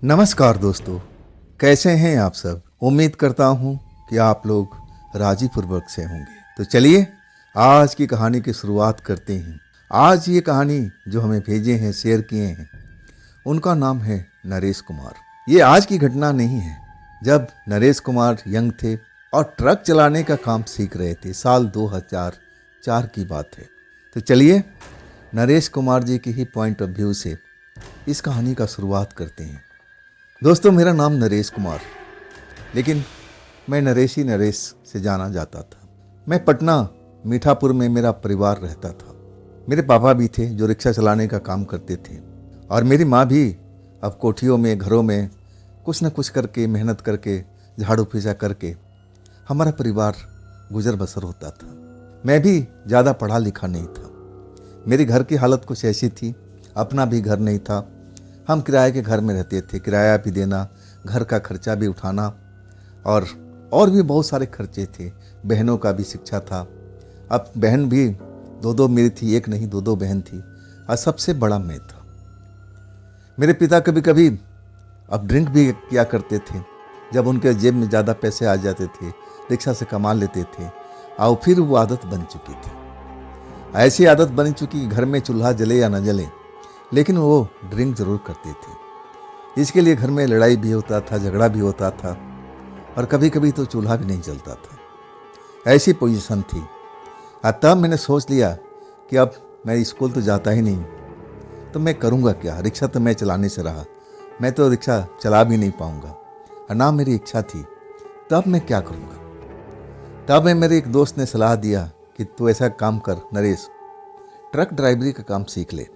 नमस्कार दोस्तों, कैसे हैं आप सब। उम्मीद करता हूं कि आप लोग राजी पूर्वक से होंगे। तो चलिए आज की कहानी की शुरुआत करते हैं। आज ये कहानी जो हमें भेजे हैं, शेयर किए हैं, उनका नाम है नरेश कुमार। ये आज की घटना नहीं है। जब नरेश कुमार यंग थे और ट्रक चलाने का काम सीख रहे थे, साल 2004 की बात है। तो चलिए नरेश कुमार जी की ही पॉइंट ऑफ व्यू से इस कहानी का शुरुआत करते हैं। दोस्तों, मेरा नाम नरेश कुमार, लेकिन मैं नरेश ही नरेश से जाना जाता था। मैं पटना मीठापुर में मेरा परिवार रहता था। मेरे पापा भी थे जो रिक्शा चलाने का काम करते थे, और मेरी माँ भी अब कोठियों में, घरों में कुछ न कुछ करके, मेहनत करके, झाड़ू पोछा करके हमारा परिवार गुजर बसर होता था। मैं भी ज़्यादा पढ़ा लिखा नहीं था। मेरी घर की हालत कुछ ऐसी थी, अपना भी घर नहीं था। हम किराए के घर में रहते थे। किराया भी देना, घर का खर्चा भी उठाना, और भी बहुत सारे खर्चे थे। बहनों का भी शिक्षा था। अब बहन भी दो मेरी थी, एक नहीं दो बहन थी, और सबसे बड़ा मैं था। मेरे पिता कभी कभी अब ड्रिंक भी किया करते थे। जब उनके जेब में ज़्यादा पैसे आ जाते थे, रिक्शा से कमा लेते थे, और फिर वो आदत बन चुकी थी। ऐसी आदत बन चुकी कि घर में चूल्हा जले या न जले, लेकिन वो ड्रिंक जरूर करते थे। इसके लिए घर में लड़ाई भी होता था, झगड़ा भी होता था, और कभी कभी तो चूल्हा भी नहीं जलता था। ऐसी पोजीशन थी। तब मैंने सोच लिया कि अब मैं स्कूल तो जाता ही नहीं, तो मैं करूँगा क्या। रिक्शा तो मैं चलाने से रहा, मैं तो रिक्शा चला भी नहीं पाऊँगा, और ना मेरी इच्छा थी। तब मैं क्या करूँगा। तब मैं, मेरे एक दोस्त ने सलाह दिया कि तू ऐसा काम कर नरेश, ट्रक ड्राइवरी का काम सीख ले,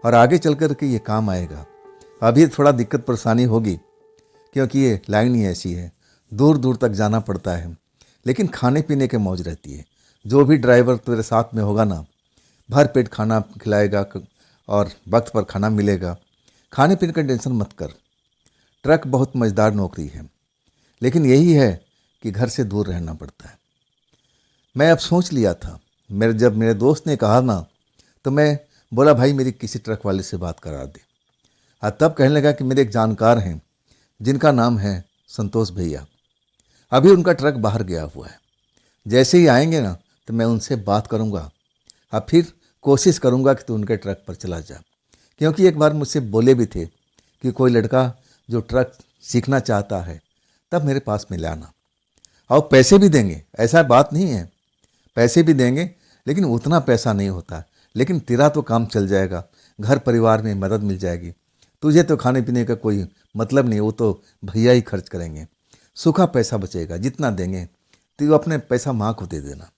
और आगे चल कर के ये काम आएगा। अभी थोड़ा दिक्कत परेशानी होगी, क्योंकि ये लाइन ही ऐसी है, दूर दूर तक जाना पड़ता है, लेकिन खाने पीने के मौज रहती है। जो भी ड्राइवर तेरे साथ में होगा ना, भर पेट खाना खिलाएगा और वक्त पर खाना मिलेगा। खाने पीने का टेंशन मत कर। ट्रक बहुत मज़ेदार नौकरी है, लेकिन यही है कि घर से दूर रहना पड़ता है। मैं अब सोच लिया था। जब मेरे दोस्त ने कहा ना, तो मैं बोला भाई मेरी किसी ट्रक वाले से बात करा दे। तब कहने लगा कि मेरे एक जानकार हैं जिनका नाम है संतोष भैया। अभी उनका ट्रक बाहर गया हुआ है। जैसे ही आएंगे ना, तो मैं उनसे बात करूंगा, और फिर कोशिश करूंगा कि तू उनके ट्रक पर चला जा। क्योंकि एक बार मुझसे बोले भी थे कि कोई लड़का जो ट्रक सीखना चाहता है, तब मेरे पास में लाना, और पैसे भी देंगे। ऐसा बात नहीं है, पैसे भी देंगे, लेकिन उतना पैसा नहीं होता। लेकिन तेरा तो काम चल जाएगा, घर परिवार में मदद मिल जाएगी। तुझे तो खाने पीने का कोई मतलब नहीं, वो तो भैया ही खर्च करेंगे। सूखा पैसा बचेगा, जितना देंगे तो अपने पैसा माँ को दे देना।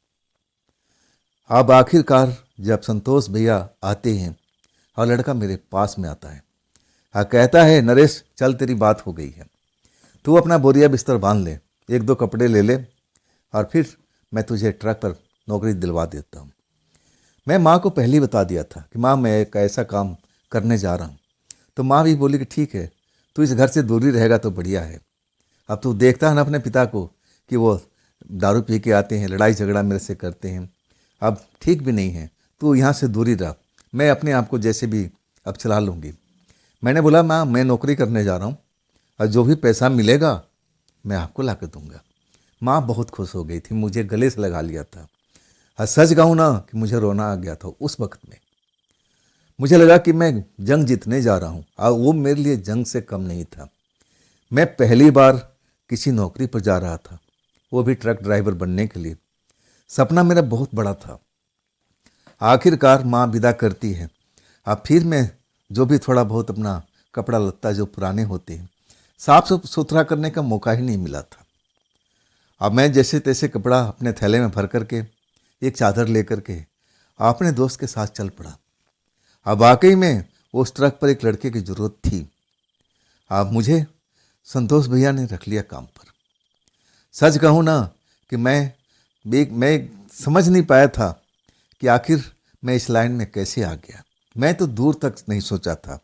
अब आखिरकार जब संतोष भैया आते हैं, और लड़का मेरे पास में आता है, कहता है नरेश चल तेरी बात हो गई है, तू अपना बोरिया बिस्तर बांध ले, एक दो कपड़े ले ले, और फिर मैं तुझे ट्रक पर नौकरी दिलवा देता हूँ। मैं माँ को पहले ही बता दिया था कि माँ मैं एक ऐसा काम करने जा रहा हूँ। तो माँ भी बोली कि ठीक है, तू इस घर से दूरी रहेगा तो बढ़िया है। अब तू देखता है ना अपने पिता को कि वो दारू पी के आते हैं, लड़ाई झगड़ा मेरे से करते हैं, अब ठीक भी नहीं है, तू यहाँ से दूरी रह, मैं अपने आप को जैसे भी अब चला लूँगी। मैंने बोला माँ मैं नौकरी करने जा रहा हूँ, और जो भी पैसा मिलेगा मैं आपको ला कर दूँगा। माँ बहुत खुश हो गई थी, मुझे गले से लगा लिया था। सच कहूँ ना कि मुझे रोना आ गया था उस वक्त में। मुझे लगा कि मैं जंग जीतने जा रहा हूँ, और वो मेरे लिए जंग से कम नहीं था। मैं पहली बार किसी नौकरी पर जा रहा था, वो भी ट्रक ड्राइवर बनने के लिए। सपना मेरा बहुत बड़ा था। आखिरकार माँ विदा करती है। अब फिर मैं जो भी थोड़ा बहुत अपना कपड़ा लत्ता जो पुराने होते हैं, साफ सुथरा करने का मौका ही नहीं मिला था। अब मैं जैसे तैसे कपड़ा अपने थैले में भर करके, एक चादर लेकर के अपने दोस्त के साथ चल पड़ा। अब वाकई में उस ट्रक पर एक लड़के की ज़रूरत थी। अब मुझे संतोष भैया ने रख लिया काम पर। सच कहूँ ना कि मैं समझ नहीं पाया था कि आखिर मैं इस लाइन में कैसे आ गया। मैं तो दूर तक नहीं सोचा था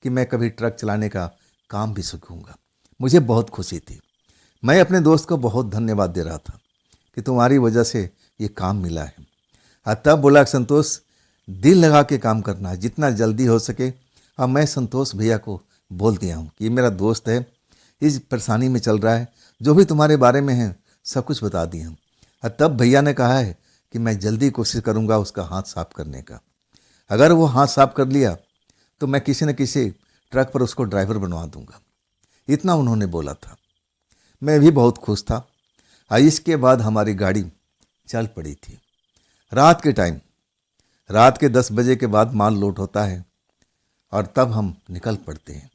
कि मैं कभी ट्रक चलाने का काम भी सीखूंगा। मुझे बहुत खुशी थी। मैं अपने दोस्त को बहुत धन्यवाद दे रहा था कि तुम्हारी वजह से ये काम मिला है। तब बोला संतोष दिल लगा के काम करना है, जितना जल्दी हो सके। अब मैं संतोष भैया को बोल दिया हूँ कि ये मेरा दोस्त है, इस परेशानी में चल रहा है, जो भी तुम्हारे बारे में है सब कुछ बता दिया हूँ। और तब भैया ने कहा है कि मैं जल्दी कोशिश करूँगा उसका हाथ साफ करने का। अगर वो हाथ साफ कर लिया तो मैं किसी न किसी ट्रक पर उसको ड्राइवर बनवा दूंगा। इतना उन्होंने बोला था। मैं भी बहुत खुश था। और इसके बाद हमारी गाड़ी चल पड़ी थी। रात के टाइम, रात के 10 बजे के बाद माल लोड होता है और तब हम निकल पड़ते हैं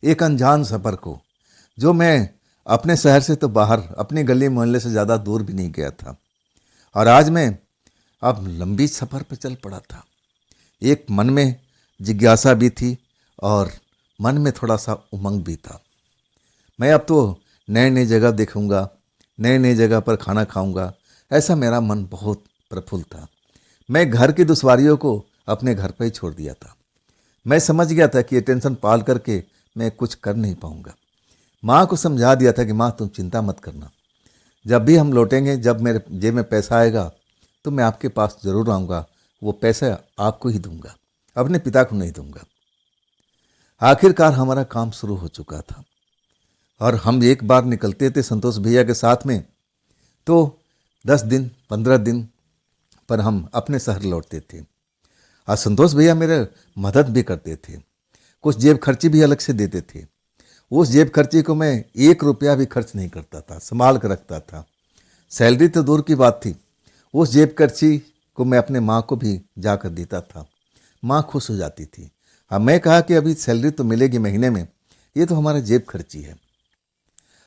एक अनजान सफ़र को, जो मैं अपने शहर से तो बाहर, अपने गली मोहल्ले से ज़्यादा दूर भी नहीं गया था। और आज मैं अब लंबी सफ़र पर चल पड़ा था। एक मन में जिज्ञासा भी थी और मन में थोड़ा सा उमंग भी था। मैं अब तो नए नए जगह देखूंगा, नए नए जगह पर खाना खाऊंगा, ऐसा मेरा मन बहुत प्रफुल्ल था। मैं घर की दुश्वारियों को अपने घर पर ही छोड़ दिया था। मैं समझ गया था कि ये टेंशन पाल करके मैं कुछ कर नहीं पाऊंगा। माँ को समझा दिया था कि माँ तुम चिंता मत करना, जब भी हम लौटेंगे, जब मेरे जेब में पैसा आएगा तो मैं आपके पास ज़रूर आऊँगा, वो पैसा आपको ही दूंगा, अपने पिता को नहीं दूंगा। आखिरकार हमारा काम शुरू हो चुका था और हम एक बार निकलते थे संतोष भैया के साथ में तो 10 दिन 15 दिन पर हम अपने शहर लौटते थे। और संतोष भैया मेरे मदद भी करते थे, कुछ जेब खर्ची भी अलग से देते थे। उस जेब खर्ची को मैं 1 रुपया भी खर्च नहीं करता था, संभाल कर रखता था। सैलरी तो दूर की बात थी, उस जेब खर्ची को मैं अपने माँ को भी जाकर देता था। माँ खुश हो जाती थी। अब मैं कहा कि अभी सैलरी तो मिलेगी महीने में, ये तो हमारा जेब खर्ची है।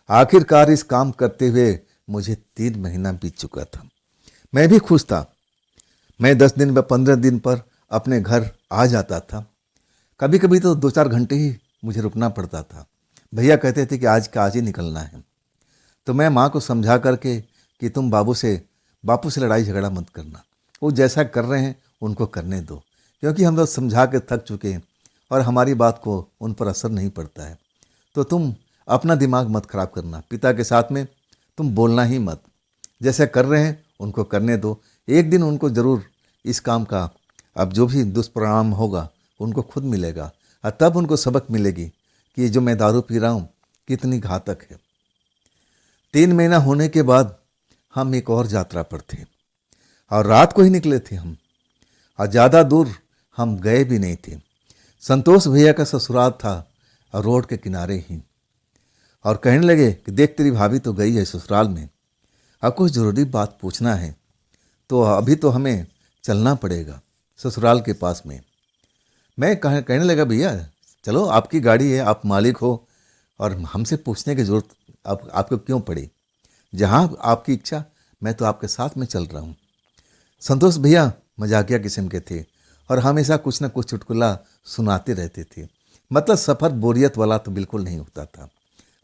आखिरकार इस काम करते हुए मुझे 3 महीना बीत चुका था। मैं भी खुश था। मैं 10 दिन व 15 दिन पर अपने घर आ जाता था। कभी कभी तो 2-4 घंटे ही मुझे रुकना पड़ता था। भैया कहते थे कि आज का आज ही निकलना है। तो मैं माँ को समझा करके कि तुम बापू से लड़ाई झगड़ा मत करना, वो जैसा कर रहे हैं उनको करने दो, क्योंकि हम लोग समझा के थक चुके हैं और हमारी बात को उन पर असर नहीं पड़ता है। तो तुम अपना दिमाग मत खराब करना, पिता के साथ में तुम बोलना ही मत, जैसे कर रहे हैं उनको करने दो। एक दिन उनको ज़रूर इस काम का अब जो भी दुष्परिणाम होगा उनको खुद मिलेगा और तब उनको सबक मिलेगी कि ये जो मैं दारू पी रहा हूँ कितनी घातक है। 3 महीना होने के बाद हम एक और यात्रा पर थे और रात को ही निकले थे हम, और ज़्यादा दूर हम गए भी नहीं थे। संतोष भैया का ससुराल था और रोड के किनारे ही। और कहने लगे कि देख तेरी भाभी तो गई है ससुराल में, अब कुछ ज़रूरी बात पूछना है तो अभी तो हमें चलना पड़ेगा ससुराल के पास में। मैं कहने लगा भैया चलो, आपकी गाड़ी है, आप मालिक हो और हमसे पूछने की ज़रूरत आपको क्यों पड़ी, जहाँ आपकी इच्छा मैं तो आपके साथ में चल रहा हूँ। संतोष भैया मजाकिया किस्म के थे और हमेशा कुछ न कुछ चुटकुला सुनाते रहते थे। मतलब सफ़र बोरियत वाला तो बिल्कुल नहीं होता था।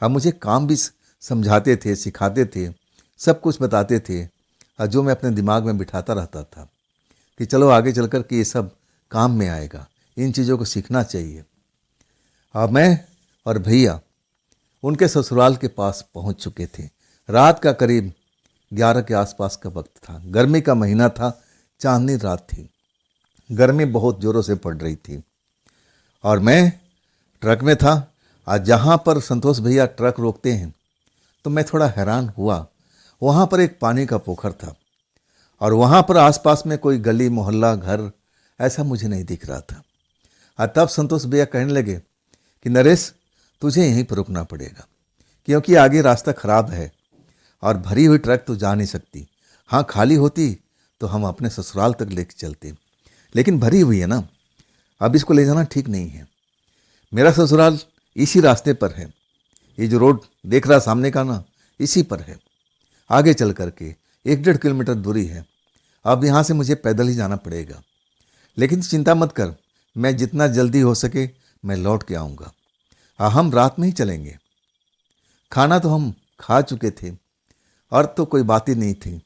अब मुझे काम भी समझाते थे, सिखाते थे, सब कुछ बताते थे, और जो मैं अपने दिमाग में बिठाता रहता था कि चलो आगे चल कर के ये सब काम में आएगा, इन चीज़ों को सीखना चाहिए। अब मैं और भैया उनके ससुराल के पास पहुंच चुके थे। रात का करीब 11 के आसपास का वक्त था। गर्मी का महीना था, चांदनी रात थी। गर्मी बहुत ज़ोरों से पड़ रही थी और मैं ट्रक में था। आज जहाँ पर संतोष भैया ट्रक रोकते हैं तो मैं थोड़ा हैरान हुआ। वहाँ पर एक पानी का पोखर था और वहाँ पर आसपास में कोई गली मोहल्ला घर ऐसा मुझे नहीं दिख रहा था। और तब संतोष भैया कहने लगे कि नरेश तुझे यहीं पर रुकना पड़ेगा, क्योंकि आगे रास्ता खराब है और भरी हुई ट्रक तो जा नहीं सकती। हाँ, खाली होती तो हम अपने ससुराल तक लेके चलते, लेकिन भरी हुई है ना, अब इसको ले जाना ठीक नहीं है। मेरा ससुराल इसी रास्ते पर है, ये जो रोड देख रहा सामने का ना, इसी पर है। आगे चल करके 1-1.5 किलोमीटर दूरी है। अब यहाँ से मुझे पैदल ही जाना पड़ेगा, लेकिन चिंता मत कर, मैं जितना जल्दी हो सके मैं लौट के आऊँगा। हाँ, हम रात में ही चलेंगे। खाना तो हम खा चुके थे और तो कोई बात ही नहीं थी।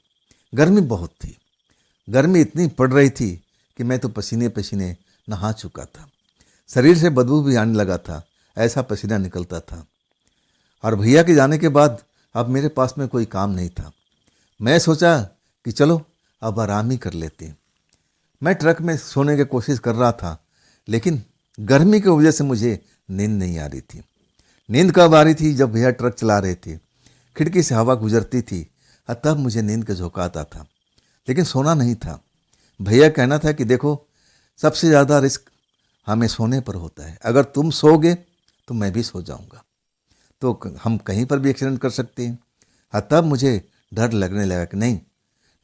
गर्मी बहुत थी, गर्मी इतनी पड़ रही थी कि मैं तो पसीने पसीने नहा चुका था। शरीर से बदबू भी आने लगा था, ऐसा पसीना निकलता था। और भैया के जाने के बाद अब मेरे पास में कोई काम नहीं था। मैं सोचा कि चलो अब आराम ही कर लेते हैं। मैं ट्रक में सोने की कोशिश कर रहा था, लेकिन गर्मी की वजह से मुझे नींद नहीं आ रही थी। नींद कब आ रही थी? जब भैया ट्रक चला रहे थे, खिड़की से हवा गुजरती थी और तब मुझे नींद का झोंका आता था। लेकिन सोना नहीं था। भैया कहना था कि देखो, सबसे ज़्यादा रिस्क हमें सोने पर होता है। अगर तुम सोओगे तो मैं भी सो जाऊंगा, तो हम कहीं पर भी एक्सीडेंट कर सकते हैं। और तब मुझे डर लगने लगा कि नहीं,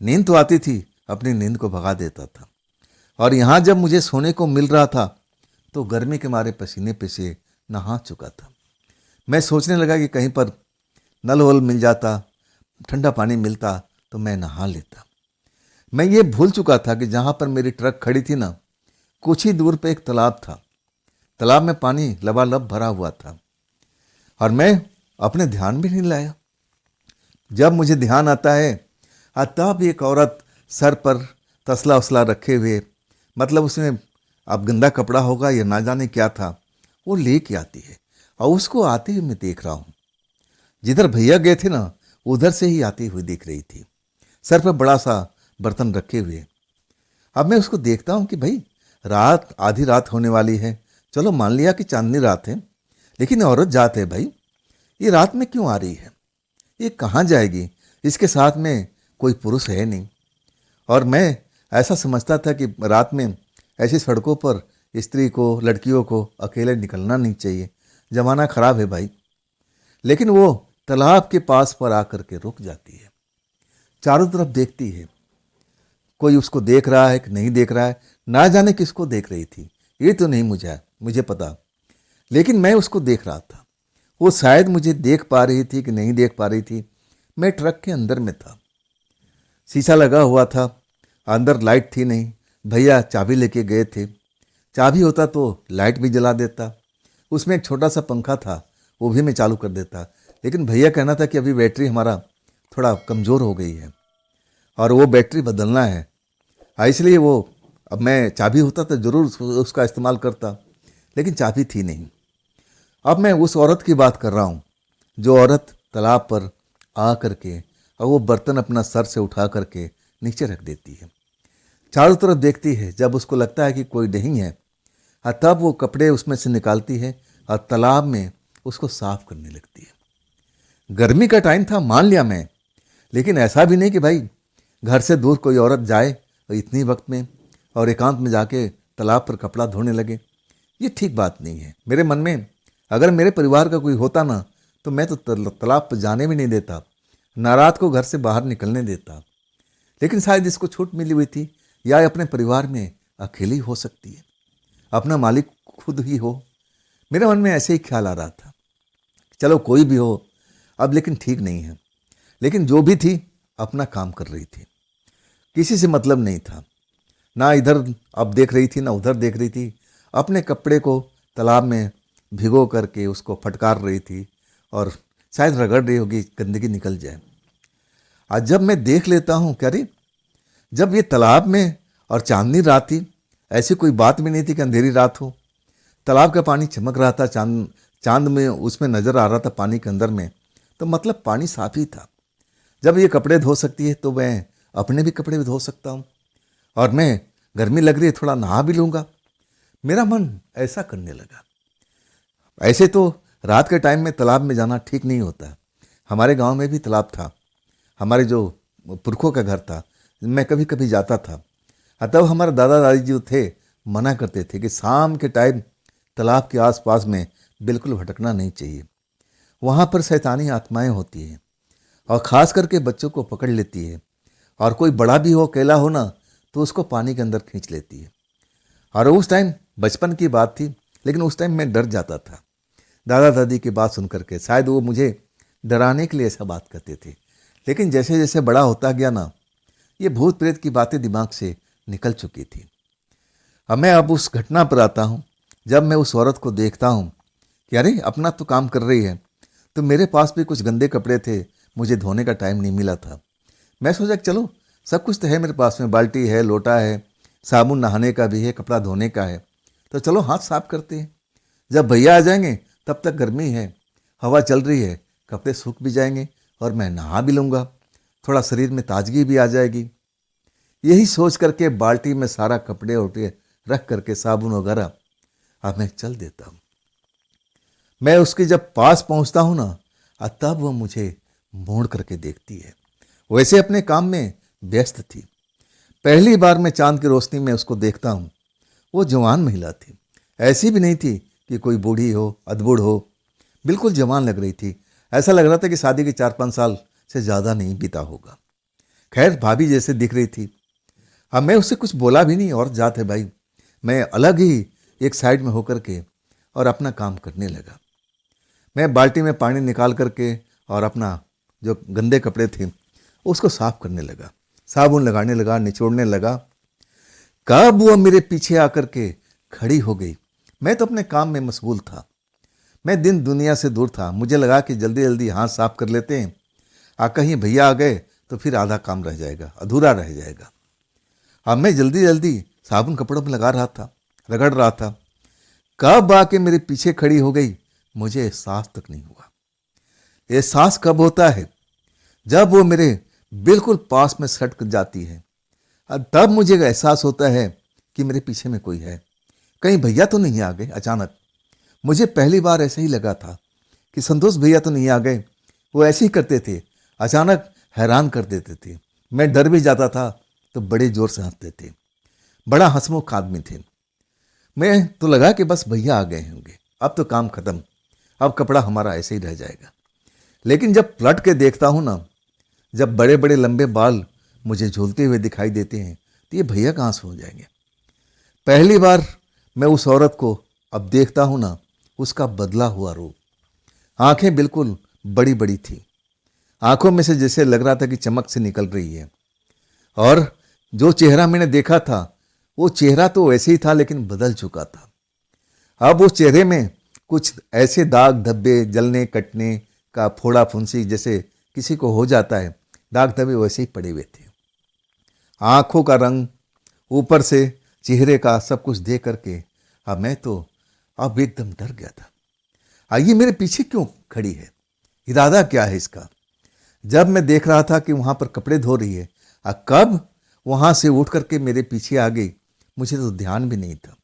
नींद तो आती थी, अपनी नींद को भगा देता था। और यहाँ जब मुझे सोने को मिल रहा था तो गर्मी के मारे पसीने पे नहा चुका था। मैं सोचने लगा कि कहीं पर नल वल मिल जाता, ठंडा पानी मिलता तो मैं नहा लेता। मैं ये भूल चुका था कि जहाँ पर मेरी ट्रक खड़ी थी ना, कुछ ही दूर पे एक तालाब था। तालाब में पानी लबालब भरा हुआ था और मैं अपने ध्यान भी नहीं लाया। जब मुझे ध्यान आता है तब एक औरत सर पर तसला वसला रखे हुए, मतलब उसमें अब गंदा कपड़ा होगा या ना जाने क्या था, वो लेके आती है और उसको आते हुए मैं देख रहा हूँ। जिधर भैया गए थे ना, उधर से ही आती हुई दिख रही थी, सर पर बड़ा सा बर्तन रखे हुए। अब मैं उसको देखता हूँ कि भाई रात, आधी रात होने वाली है। चलो मान लिया कि चांदनी रात है, लेकिन औरत जात है भाई, ये रात में क्यों आ रही है? ये कहाँ जाएगी? इसके साथ में कोई पुरुष है नहीं। और मैं ऐसा समझता था कि रात में ऐसी सड़कों पर स्त्री को, लड़कियों को अकेले निकलना नहीं चाहिए, ज़माना ख़राब है भाई। लेकिन वो तालाब के पास पर आकर के रुक जाती है, चारों तरफ देखती है। कोई उसको देख रहा है कि नहीं देख रहा है, ना जाने किसको देख रही थी, ये तो नहीं मुझे पता। लेकिन मैं उसको देख रहा था। वो शायद मुझे देख पा रही थी कि नहीं देख पा रही थी। मैं ट्रक के अंदर में था, शीशा लगा हुआ था, अंदर लाइट थी नहीं। भैया चाबी लेके गए थे, चाबी होता तो लाइट भी जला देता। उसमें एक छोटा सा पंखा था, वो भी मैं चालू कर देता। लेकिन भैया कहना था कि अभी बैटरी हमारा थोड़ा कमज़ोर हो गई है और वो बैटरी बदलना है। इसलिए वो, अब मैं चाबी होता तो ज़रूर उसका इस्तेमाल करता, लेकिन चाबी थी नहीं। अब मैं उस औरत की बात कर रहा हूँ, जो औरत तालाब पर आ करके और वो बर्तन अपना सर से उठा करके नीचे रख देती है, चारों तरफ देखती है। जब उसको लगता है कि कोई नहीं है, तब वो कपड़े उसमें से निकालती है और तालाब में उसको साफ करने लगती है। गर्मी का टाइम था, मान लिया मैं, लेकिन ऐसा भी नहीं कि भाई घर से दूर कोई औरत जाए और इतनी वक्त में और एकांत में जाके तालाब पर कपड़ा धोने लगे। ये ठीक बात नहीं है। मेरे मन में अगर मेरे परिवार का कोई होता ना, तो मैं तो तालाब पर जाने भी नहीं देता, ना रात को घर से बाहर निकलने देता। लेकिन शायद इसको छूट मिली हुई थी, या अपने परिवार में अकेली हो सकती है, अपना मालिक खुद ही हो। मेरे मन में ऐसे ही ख्याल आ रहा था। चलो कोई भी हो अब, लेकिन ठीक नहीं है। लेकिन जो भी थी अपना काम कर रही थी, किसी से मतलब नहीं था, ना इधर अब देख रही थी ना उधर देख रही थी। अपने कपड़े को तालाब में भिगो करके उसको फटकार रही थी और शायद रगड़ रही होगी, गंदगी निकल जाए। आज जब मैं देख लेता हूँ, क्या रे, जब ये तालाब में और चांदनी रात थी, ऐसी कोई बात भी नहीं थी कि अंधेरी रात हो। तालाब का पानी चमक रहा था, चांद में उसमें नज़र आ रहा था पानी के अंदर में, तो मतलब पानी साफ ही था। जब ये कपड़े धो सकती है तो मैं अपने भी कपड़े भी धो सकता हूँ, और मैं गर्मी लग रही है थोड़ा नहा भी लूँगा। मेरा मन ऐसा करने लगा। ऐसे तो रात के टाइम में तालाब में जाना ठीक नहीं होता। हमारे गांव में भी तालाब था, हमारे जो पुरखों का घर था, मैं कभी कभी जाता था। तब हमारे दादा दादी जो थे मना करते थे कि शाम के टाइम तालाब के आसपास में बिल्कुल भटकना नहीं चाहिए, वहाँ पर शैतानी आत्माएं होती हैं और ख़ास करके बच्चों को पकड़ लेती है, और कोई बड़ा भी हो, अकेला हो ना, तो उसको पानी के अंदर खींच लेती है। और उस टाइम बचपन की बात थी, लेकिन उस टाइम मैं डर जाता था दादा दादी की बात सुन करके। शायद वो मुझे डराने के लिए ऐसा बात करते थे, लेकिन जैसे जैसे बड़ा होता गया ना, ये भूत प्रेत की बातें दिमाग से निकल चुकी थी। अब उस घटना पर आता हूँ। जब मैं उस औरत को देखता हूँ कि अरे अपना तो काम कर रही है, तो मेरे पास भी कुछ गंदे कपड़े थे, मुझे धोने का टाइम नहीं मिला था। मैं सोचा कि चलो सब कुछ तो है मेरे पास में, बाल्टी है, लोटा है, साबुन नहाने का भी है, कपड़ा धोने का है, तो चलो हाथ साफ करते हैं। जब भैया आ जाएंगे तब तक गर्मी है, हवा चल रही है, कपड़े सूख भी जाएंगे और मैं नहा भी लूँगा, थोड़ा शरीर में ताजगी भी आ जाएगी। यही सोच करके बाल्टी में सारा कपड़े उठे रख करके साबुन वगैरह अब मैं चल देता हूँ। मैं उसके जब पास पहुंचता हूं ना, तब वह मुझे मोड़ करके देखती है। वैसे अपने काम में व्यस्त थी। पहली बार मैं चांद की रोशनी में उसको देखता हूं। वो जवान महिला थी। ऐसी भी नहीं थी कि कोई बूढ़ी हो, अधबुढ़ हो। बिल्कुल जवान लग रही थी। ऐसा लग रहा था कि शादी के 4-5 साल से ज़्यादा नहीं बीता होगा। खैर, भाभी जैसे दिख रही थी। अब मैं उससे कुछ बोला भी नहीं, और जात है भाई। मैं अलग ही एक साइड में होकर के और अपना काम करने लगा। मैं बाल्टी में पानी निकाल करके और अपना जो गंदे कपड़े थे उसको साफ करने लगा, साबुन लगाने लगा, निचोड़ने लगा। कब वो मेरे पीछे आकर के खड़ी हो गई। मैं तो अपने काम में मशगूल था। मैं दिन दुनिया से दूर था। मुझे लगा कि जल्दी जल्दी हाथ साफ कर लेते हैं, कहीं भैया आ गए तो फिर आधा काम रह जाएगा, अधूरा रह जाएगा। अब मैं जल्दी जल्दी साबुन कपड़ों में लगा रहा था, रगड़ रहा था। कब आके मेरे पीछे खड़ी हो गई, मुझे एहसास तक नहीं हुआ। एहसास कब होता है? जब वो मेरे बिल्कुल पास में सटक जाती है। तब मुझे एहसास होता है कि मेरे पीछे में कोई है। कहीं भैया तो नहीं आ गए अचानक। मुझे पहली बार ऐसे ही लगा था कि संतोष भैया तो नहीं आ गए। वो ऐसे ही करते थे, अचानक हैरान कर देते थे। मैं डर भी जाता था तो बड़े जोर से हंसते थे। बड़ा हंसमुख आदमी थे। मैं तो लगा कि बस भैया आ गए होंगे, अब तो काम खत्म, अब कपड़ा हमारा ऐसे ही रह जाएगा। लेकिन जब पलट के देखता हूँ ना, जब बड़े बड़े लंबे बाल मुझे झूलते हुए दिखाई देते हैं, तो ये भैया कहाँ से हो जाएंगे। पहली बार मैं उस औरत को अब देखता हूँ ना, उसका बदला हुआ रूप। आंखें बिल्कुल बड़ी बड़ी थी। आंखों में से जैसे लग रहा था कि चमक से निकल रही है। और जो चेहरा मैंने देखा था, वो चेहरा तो वैसे ही था लेकिन बदल चुका था। अब उस चेहरे में कुछ ऐसे दाग धब्बे, जलने कटने का, फोड़ा फुंसी जैसे किसी को हो जाता है, दाग धब्बे वैसे ही पड़े हुए थे। आंखों का रंग, ऊपर से चेहरे का सब कुछ देख करके अब मैं तो अब एकदम डर गया था। ये मेरे पीछे क्यों खड़ी है? इरादा क्या है इसका? जब मैं देख रहा था कि वहां पर कपड़े धो रही है, कब वहां से उठ करके मेरे पीछे आ गई, मुझे तो ध्यान भी नहीं था।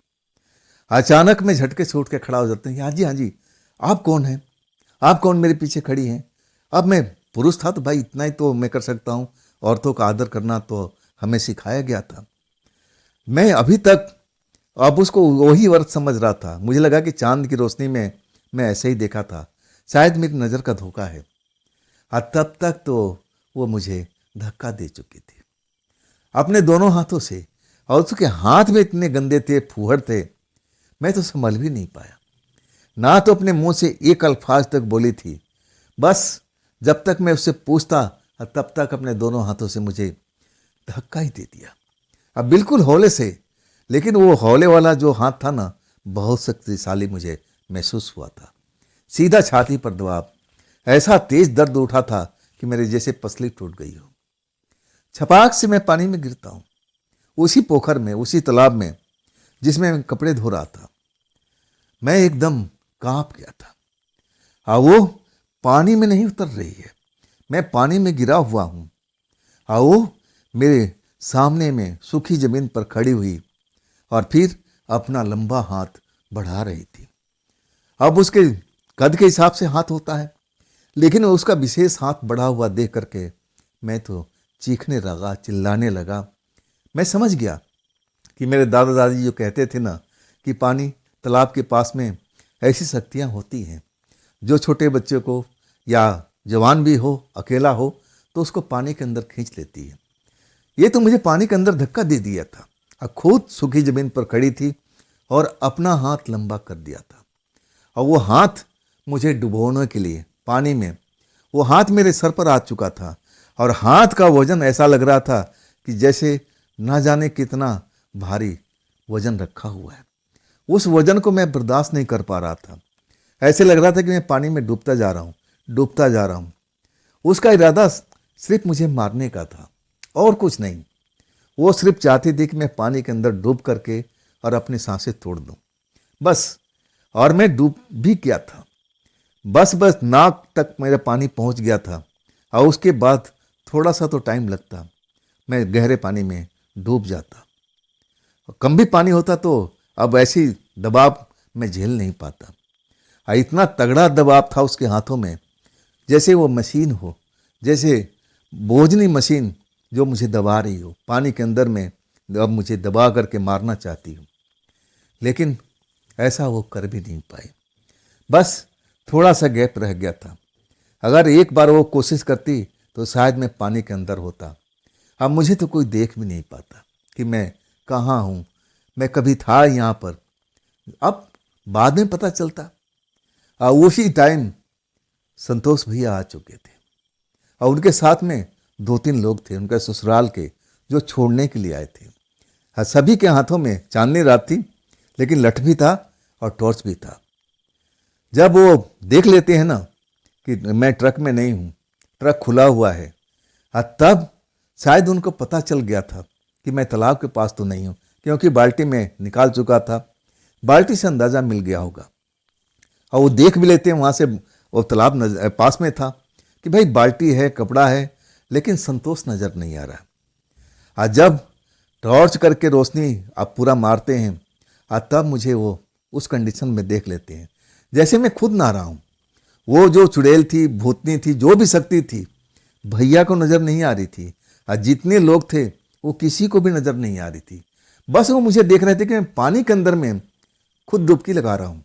अचानक मैं झटके से उठ के खड़ा हो जाता हूँ। हाँ जी, हाँ जी, आप कौन हैं? आप कौन मेरे पीछे खड़ी हैं? अब मैं पुरुष था तो भाई इतना ही तो मैं कर सकता हूँ। औरतों का आदर करना तो हमें सिखाया गया था। मैं अभी तक अब उसको वही वर्त समझ रहा था। मुझे लगा कि चांद की रोशनी में मैं ऐसे ही देखा था, शायद मेरी नज़र का धोखा है। तब तक तो वो मुझे धक्का दे चुकी थी अपने दोनों हाथों से, और उसके हाथ में इतने गंदे थे, फूहड़ थे, मैं तो संभल भी नहीं पाया। ना तो अपने मुंह से एक अल्फाज तक बोली थी। बस जब तक मैं उससे पूछता, तब तक अपने दोनों हाथों से मुझे धक्का ही दे दिया। अब बिल्कुल हौले से, लेकिन वो हौले वाला जो हाथ था ना, बहुत शक्तिशाली मुझे महसूस हुआ था। सीधा छाती पर दबाव, ऐसा तेज दर्द उठा था कि मेरे जैसे पसली टूट गई हो। छपाक से मैं पानी में गिरता हूँ, उसी पोखर में, उसी तालाब में जिसमें मैं कपड़े धो रहा था। मैं एकदम कांप गया था। वो पानी में नहीं उतर रही है, मैं पानी में गिरा हुआ हूँ। वो मेरे सामने में सूखी जमीन पर खड़ी हुई और फिर अपना लंबा हाथ बढ़ा रही थी। अब उसके कद के हिसाब से हाथ होता है, लेकिन उसका विशेष हाथ बढ़ा हुआ देख करके मैं तो चीखने लगा, चिल्लाने लगा। मैं समझ गया कि मेरे दादा दादी जो कहते थे ना कि पानी, तालाब के पास में ऐसी शक्तियाँ होती हैं जो छोटे बच्चे को या जवान भी हो, अकेला हो, तो उसको पानी के अंदर खींच लेती है। ये तो मुझे पानी के अंदर धक्का दे दिया था। खुद सूखी जमीन पर खड़ी थी और अपना हाथ लंबा कर दिया था, और वो हाथ मुझे डुबोने के लिए पानी में, वो हाथ मेरे सर पर आ चुका था। और हाथ का वजन ऐसा लग रहा था कि जैसे ना जाने कितना भारी वजन रखा हुआ है। उस वजन को मैं बर्दाश्त नहीं कर पा रहा था। ऐसे लग रहा था कि मैं पानी में डूबता जा रहा हूँ, डूबता जा रहा हूँ। उसका इरादा सिर्फ मुझे मारने का था और कुछ नहीं। वो सिर्फ चाहती थी कि मैं पानी के अंदर डूब करके और अपनी सांसें तोड़ दूं, बस। और मैं डूब भी गया था। बस बस नाक तक मेरा पानी पहुंच गया था, और उसके बाद थोड़ा सा तो टाइम लगता, मैं गहरे पानी में डूब जाता। कम भी पानी होता तो अब ऐसी दबाव मैं झेल नहीं पाता। इतना तगड़ा दबाव था उसके हाथों में, जैसे वो मशीन हो, जैसे बोझनी मशीन जो मुझे दबा रही हो पानी के अंदर में, अब मुझे दबा करके मारना चाहती हो। लेकिन ऐसा वो कर भी नहीं पाई। बस थोड़ा सा गैप रह गया था। अगर एक बार वो कोशिश करती तो शायद मैं पानी के अंदर होता। अब मुझे तो कोई देख भी नहीं पाता कि मैं कहाँ हूँ, मैं कभी था यहाँ पर। अब बाद में पता चलता। उसी टाइम संतोष भैया आ चुके थे और उनके साथ में 2-3 लोग थे उनके ससुराल के, जो छोड़ने के लिए आए थे। सभी के हाथों में चांदनी रात थी, लेकिन लठ भी था और टॉर्च भी था। जब वो देख लेते हैं ना कि मैं ट्रक में नहीं हूँ, ट्रक खुला हुआ है, तब शायद उनको पता चल गया था कि मैं तालाब के पास तो नहीं हूँ, क्योंकि बाल्टी में निकाल चुका था। बाल्टी से अंदाज़ा मिल गया होगा और वो देख भी लेते हैं वहाँ से, वो तालाब पास में था, कि भाई बाल्टी है, कपड़ा है, लेकिन संतोष नज़र नहीं आ रहा। जब टॉर्च करके रोशनी आप पूरा मारते हैं, तब मुझे वो उस कंडीशन में देख लेते हैं जैसे मैं खुद ना रहा हूँ। वो जो चुड़ैल थी, भूतनी थी, जो भी शक्ति थी, भैया को नज़र नहीं आ रही थी। जितने लोग थे वो किसी को भी नज़र नहीं आ रही थी। बस वो मुझे देख रहे थे कि मैं पानी के अंदर में खुद डुबकी लगा रहा हूँ,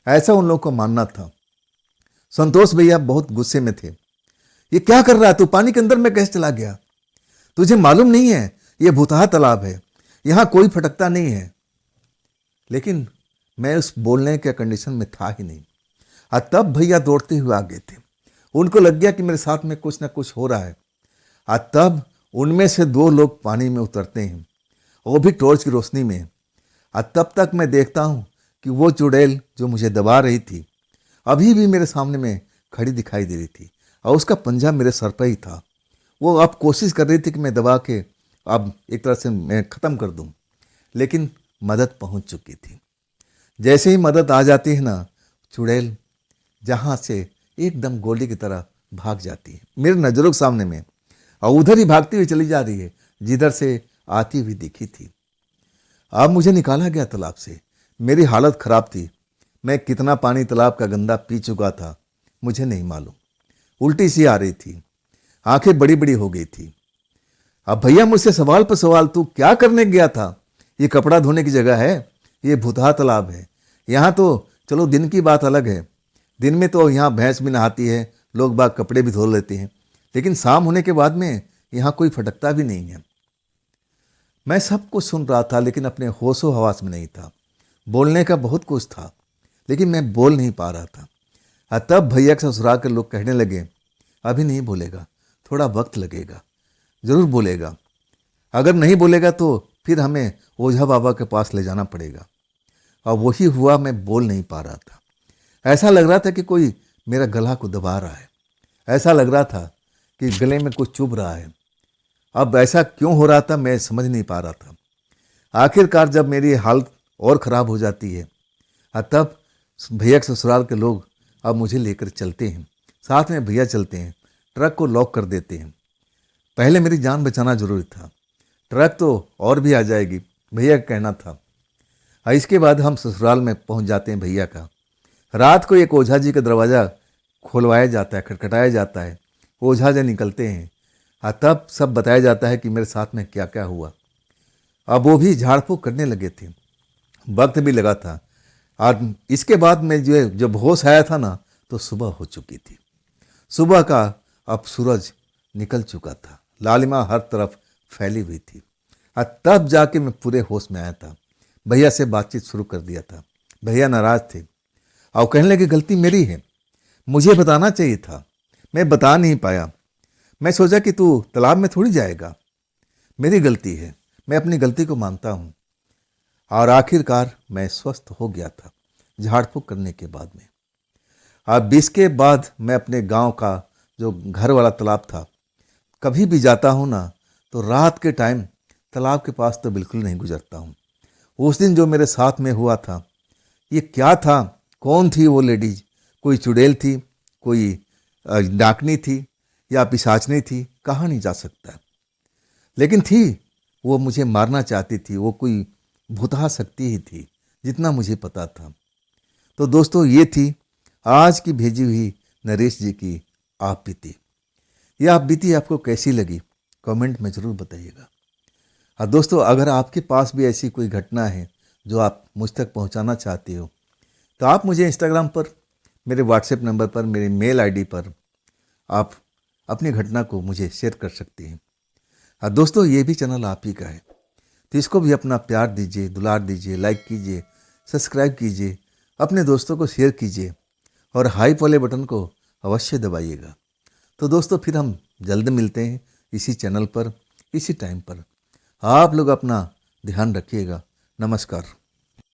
ऐसा उन लोगों को मानना था। संतोष भैया बहुत गुस्से में थे। ये क्या कर रहा है तू, पानी के अंदर में कैसे चला गया? तुझे मालूम नहीं है ये भूतहा तालाब है, यहाँ कोई फटकता नहीं है। लेकिन मैं उस बोलने के कंडीशन में था ही नहीं। तब भैया दौड़ते हुए आ गए थे। उनको लग गया कि मेरे साथ में कुछ ना कुछ हो रहा है। तब उनमें से 2 लोग पानी में उतरते हैं, वो भी टॉर्च की रोशनी में। तब तक मैं देखता हूँ कि वो चुड़ैल जो मुझे दबा रही थी अभी भी मेरे सामने में खड़ी दिखाई दे रही थी और उसका पंजा मेरे सर पर ही था। वो अब कोशिश कर रही थी कि मैं दबा के अब एक तरह से मैं ख़त्म कर दूं, लेकिन मदद पहुंच चुकी थी। जैसे ही मदद आ जाती है ना, चुड़ैल जहाँ से एकदम गोली की तरह भाग जाती है मेरे नज़रों के सामने में, और उधर ही भागती हुई चली जा रही है जिधर से आती हुई दिखी थी। अब मुझे निकाला गया तालाब से। मेरी हालत ख़राब थी। मैं कितना पानी तालाब का गंदा पी चुका था मुझे नहीं मालूम। उल्टी सी आ रही थी, आंखें बड़ी बड़ी हो गई थी। अब भैया मुझसे सवाल पर सवाल, तू क्या करने गया था? ये कपड़ा धोने की जगह है, ये भूतहा तालाब है। यहाँ तो चलो दिन की बात अलग है, दिन में तो यहाँ भैंस भी नहाती है, लोग बाग कपड़े भी धो लेते हैं, लेकिन शाम होने के बाद में यहाँ कोई फटकता भी नहीं है। मैं सब कुछ सुन रहा था, लेकिन अपने होशो हवास में नहीं था। बोलने का बहुत कुछ था, लेकिन मैं बोल नहीं पा रहा था। तब भैया के ससुराल के लोग कहने लगे, अभी नहीं बोलेगा, थोड़ा वक्त लगेगा, ज़रूर बोलेगा। अगर नहीं बोलेगा तो फिर हमें ओझा बाबा के पास ले जाना पड़ेगा। और वही हुआ, मैं बोल नहीं पा रहा था। ऐसा लग रहा था कि कोई मेरा गला को दबा रहा है, ऐसा लग रहा था कि गले में कुछ चुभ रहा है। अब ऐसा क्यों हो रहा था मैं समझ नहीं पा रहा था। आखिरकार जब मेरी हालत और ख़राब हो जाती है, तब भैया के ससुराल के लोग अब मुझे लेकर चलते हैं, साथ में भैया चलते हैं, ट्रक को लॉक कर देते हैं। पहले मेरी जान बचाना जरूरी था, ट्रक तो और भी आ जाएगी, भैया का कहना था। इसके बाद हम ससुराल में पहुंच जाते हैं भैया का। रात को एक ओझा जी का दरवाज़ा खोलवाया जाता है, खटखटाया जाता है। ओझा जी निकलते हैं, तब सब बताया जाता है कि मेरे साथ में क्या क्या हुआ। अब वो भी झाड़ फूँक करने लगे थे, वक्त भी लगा था। और इसके बाद में जो जब होश आया था ना, तो सुबह हो चुकी थी। सुबह का अब सूरज निकल चुका था, लालिमा हर तरफ फैली हुई थी। तब जाके मैं पूरे होश में आया था। भैया से बातचीत शुरू कर दिया था। भैया नाराज थे और कहने लगे गलती मेरी है, मुझे बताना चाहिए था, मैं बता नहीं पाया। मैं सोचा कि तू तालाब में थोड़ी जाएगा, मेरी गलती है, मैं अपनी गलती को मानता हूँ। और आखिरकार मैं स्वस्थ हो गया था झाड़ फूँक करने के बाद में। अब इसके बाद मैं अपने गांव का जो घर वाला तालाब था, कभी भी जाता हूँ ना, तो रात के टाइम तालाब के पास तो बिल्कुल नहीं गुजरता हूँ। उस दिन जो मेरे साथ में हुआ था, ये क्या था, कौन थी वो लेडीज? कोई चुड़ैल थी, कोई डाकनी थी या पिशाचनी थी, कहा नहीं जा सकता। लेकिन थी, वो मुझे मारना चाहती थी, वो कोई भूतहा शक्ति ही थी, जितना मुझे पता था। तो दोस्तों ये थी आज की भेजी हुई नरेश जी की आप बीती। ये आप बीती आपको कैसी लगी कमेंट में ज़रूर बताइएगा। और दोस्तों अगर आपके पास भी ऐसी कोई घटना है जो आप मुझ तक पहुंचाना चाहते हो तो आप मुझे इंस्टाग्राम पर, मेरे व्हाट्सएप नंबर पर, मेरे मेल आईडी पर आप अपनी घटना को मुझे शेयर कर सकते हैं। और दोस्तों ये भी चैनल आप ही का है तो इसको भी अपना प्यार दीजिए, दुलार दीजिए, लाइक कीजिए, सब्सक्राइब कीजिए, अपने दोस्तों को शेयर कीजिए और हाइप वाले बटन को अवश्य दबाइएगा। तो दोस्तों फिर हम जल्द मिलते हैं इसी चैनल पर, इसी टाइम पर। आप लोग अपना ध्यान रखिएगा। नमस्कार।